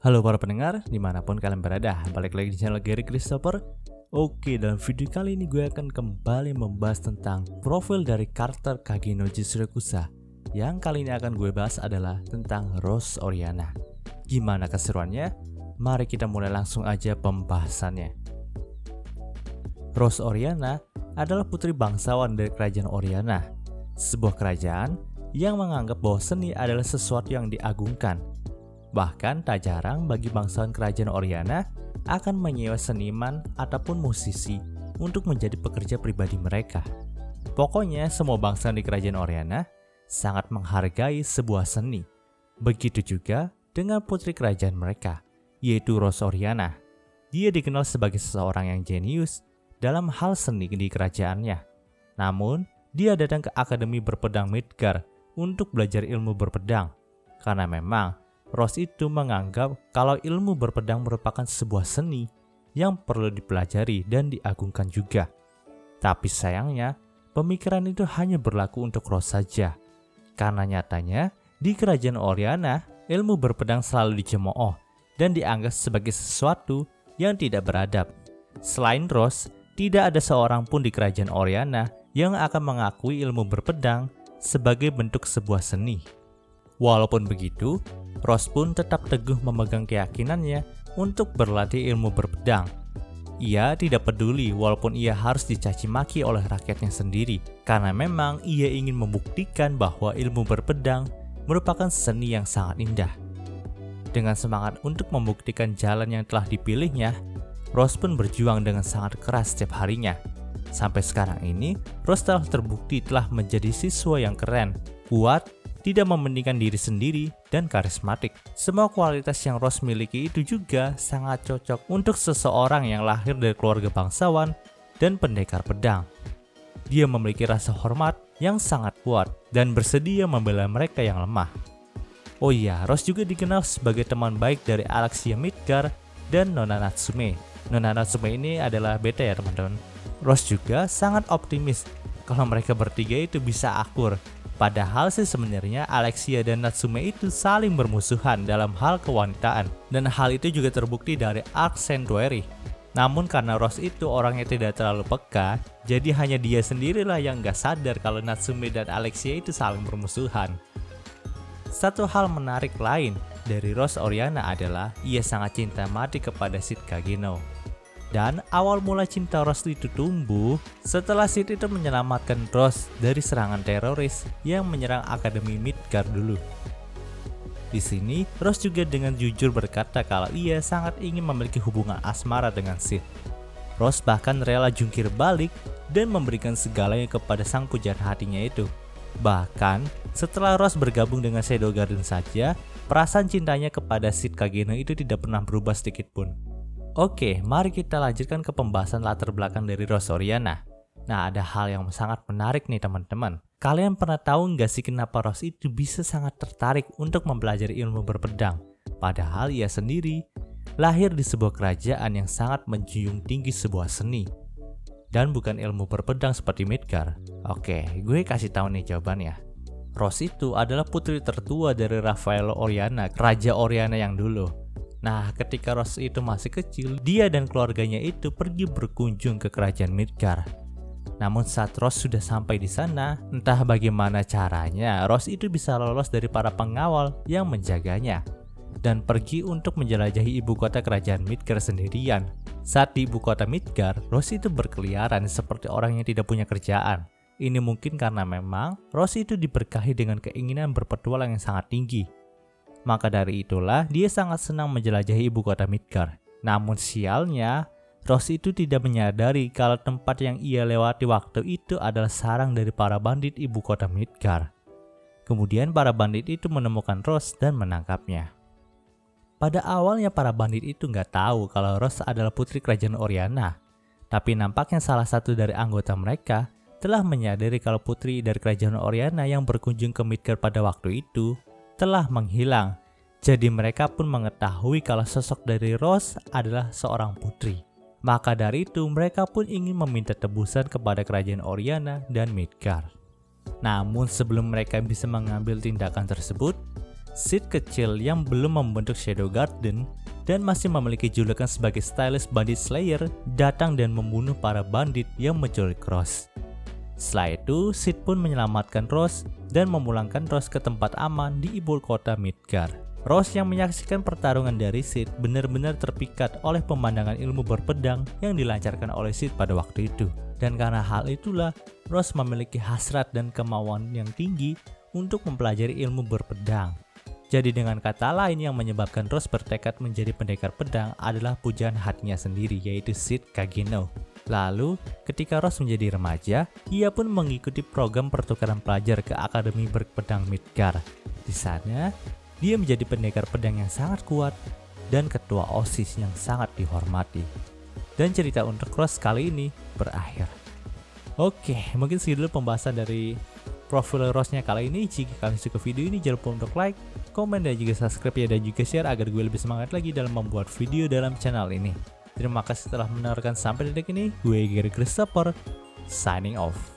Halo para pendengar, dimanapun kalian berada, balik lagi di channel Gary Christopher. Oke, dalam video kali ini gue akan kembali membahas tentang profil dari karakter Kage no Jitsurokusa. Yang kali ini akan gue bahas adalah tentang Rose Oriana. Gimana keseruannya? Mari kita mulai langsung aja pembahasannya. Rose Oriana adalah putri bangsawan dari kerajaan Oriana, sebuah kerajaan yang menganggap bahwa seni adalah sesuatu yang diagungkan. Bahkan tak jarang bagi bangsawan kerajaan Oriana akan menyewa seniman ataupun musisi untuk menjadi pekerja pribadi mereka. Pokoknya semua bangsawan di kerajaan Oriana sangat menghargai sebuah seni. Begitu juga dengan putri kerajaan mereka, yaitu Rose Oriana. Dia dikenal sebagai seseorang yang jenius dalam hal seni di kerajaannya. Namun, dia datang ke Akademi Berpedang Midgar untuk belajar ilmu berpedang. Karena memang Rose itu menganggap kalau ilmu berpedang merupakan sebuah seni yang perlu dipelajari dan diagungkan juga. Tapi sayangnya, pemikiran itu hanya berlaku untuk Rose saja. Karena nyatanya, di kerajaan Oriana, ilmu berpedang selalu dicemooh dan dianggap sebagai sesuatu yang tidak beradab. Selain Rose, tidak ada seorang pun di kerajaan Oriana yang akan mengakui ilmu berpedang sebagai bentuk sebuah seni. Walaupun begitu, Rose pun tetap teguh memegang keyakinannya untuk berlatih ilmu berpedang. Ia tidak peduli walaupun ia harus dicaci maki oleh rakyatnya sendiri, karena memang ia ingin membuktikan bahwa ilmu berpedang merupakan seni yang sangat indah. Dengan semangat untuk membuktikan jalan yang telah dipilihnya, Rose pun berjuang dengan sangat keras setiap harinya. Sampai sekarang ini, Rose telah terbukti telah menjadi siswa yang keren, kuat, tidak mementingkan diri sendiri, dan karismatik. Semua kualitas yang Rose miliki itu juga sangat cocok untuk seseorang yang lahir dari keluarga bangsawan dan pendekar pedang. Dia memiliki rasa hormat yang sangat kuat dan bersedia membela mereka yang lemah. Oh iya, Rose juga dikenal sebagai teman baik dari Alexia Midgar dan Nona Natsume. Nona Natsume ini adalah beta ya teman-teman. Rose juga sangat optimis kalau mereka bertiga itu bisa akur. Padahal sih sebenarnya Alexia dan Natsume itu saling bermusuhan dalam hal kewanitaan. Dan hal itu juga terbukti dari Arc Sanctuary. Namun karena Rose itu orangnya tidak terlalu peka, jadi hanya dia sendirilah yang gak sadar kalau Natsume dan Alexia itu saling bermusuhan. Satu hal menarik lain dari Rose Oriana adalah ia sangat cinta mati kepada Sid Kageno. Dan awal mula cinta Rose itu tumbuh setelah Sid itu menyelamatkan Rose dari serangan teroris yang menyerang Akademi Midgar dulu. Di sini, Rose juga dengan jujur berkata kalau ia sangat ingin memiliki hubungan asmara dengan Sid. Rose bahkan rela jungkir balik dan memberikan segalanya kepada sang pujaan hatinya itu. Bahkan, setelah Rose bergabung dengan Shadow Garden saja, perasaan cintanya kepada Sid Kageno itu tidak pernah berubah sedikit pun. Oke, mari kita lanjutkan ke pembahasan latar belakang dari Rose Oriana. Nah, ada hal yang sangat menarik nih teman-teman. Kalian pernah tahu nggak sih kenapa Rose itu bisa sangat tertarik untuk mempelajari ilmu berpedang? Padahal ia sendiri lahir di sebuah kerajaan yang sangat menjunjung tinggi sebuah seni. Dan bukan ilmu berpedang seperti Midgar. Oke, gue kasih tahu nih jawabannya. Rose itu adalah putri tertua dari Raffaello Oriana, Raja Oriana yang dulu. Nah, ketika Rose itu masih kecil, dia dan keluarganya itu pergi berkunjung ke kerajaan Midgar. Namun saat Rose sudah sampai di sana, entah bagaimana caranya, Rose itu bisa lolos dari para pengawal yang menjaganya dan pergi untuk menjelajahi ibu kota kerajaan Midgar sendirian. Saat di ibu kota Midgar, Rose itu berkeliaran seperti orang yang tidak punya kerjaan. Ini mungkin karena memang Rose itu diberkahi dengan keinginan berpetualang yang sangat tinggi. Maka dari itulah dia sangat senang menjelajahi ibu kota Midgar. Namun sialnya, Rose itu tidak menyadari kalau tempat yang ia lewati waktu itu adalah sarang dari para bandit ibu kota Midgar. Kemudian para bandit itu menemukan Rose dan menangkapnya. Pada awalnya para bandit itu nggak tahu kalau Rose adalah putri kerajaan Oriana. Tapi nampaknya salah satu dari anggota mereka telah menyadari kalau putri dari kerajaan Oriana yang berkunjung ke Midgar pada waktu itu telah menghilang. Jadi mereka pun mengetahui kalau sosok dari Rose adalah seorang putri. Maka dari itu mereka pun ingin meminta tebusan kepada kerajaan Oriana dan Midgar. Namun sebelum mereka bisa mengambil tindakan tersebut, Sid kecil yang belum membentuk Shadow Garden dan masih memiliki julukan sebagai Stylist Bandit Slayer, datang dan membunuh para bandit yang menculik Rose. Setelah itu, Sid pun menyelamatkan Rose dan memulangkan Rose ke tempat aman di ibu kota Midgar. Rose yang menyaksikan pertarungan dari Sid benar-benar terpikat oleh pemandangan ilmu berpedang yang dilancarkan oleh Sid pada waktu itu. Dan karena hal itulah, Rose memiliki hasrat dan kemauan yang tinggi untuk mempelajari ilmu berpedang. Jadi dengan kata lain, yang menyebabkan Rose bertekad menjadi pendekar pedang adalah pujaan hatinya sendiri, yaitu Sid Kageno. Lalu, ketika Rose menjadi remaja, ia pun mengikuti program pertukaran pelajar ke Akademi Berpedang Midgar. Di sana, dia menjadi pendekar pedang yang sangat kuat dan ketua OSIS yang sangat dihormati. Dan cerita untuk Rose kali ini berakhir. Oke, mungkin segitu dulu pembahasan dari profil Rose-nya kali ini. Jika kalian suka video ini, jangan lupa untuk like, komen, dan juga subscribe ya, dan juga share agar gue lebih semangat lagi dalam membuat video dalam channel ini. Terima kasih telah mendengarkan sampai detik ini. Gue Gary Christopher, signing off.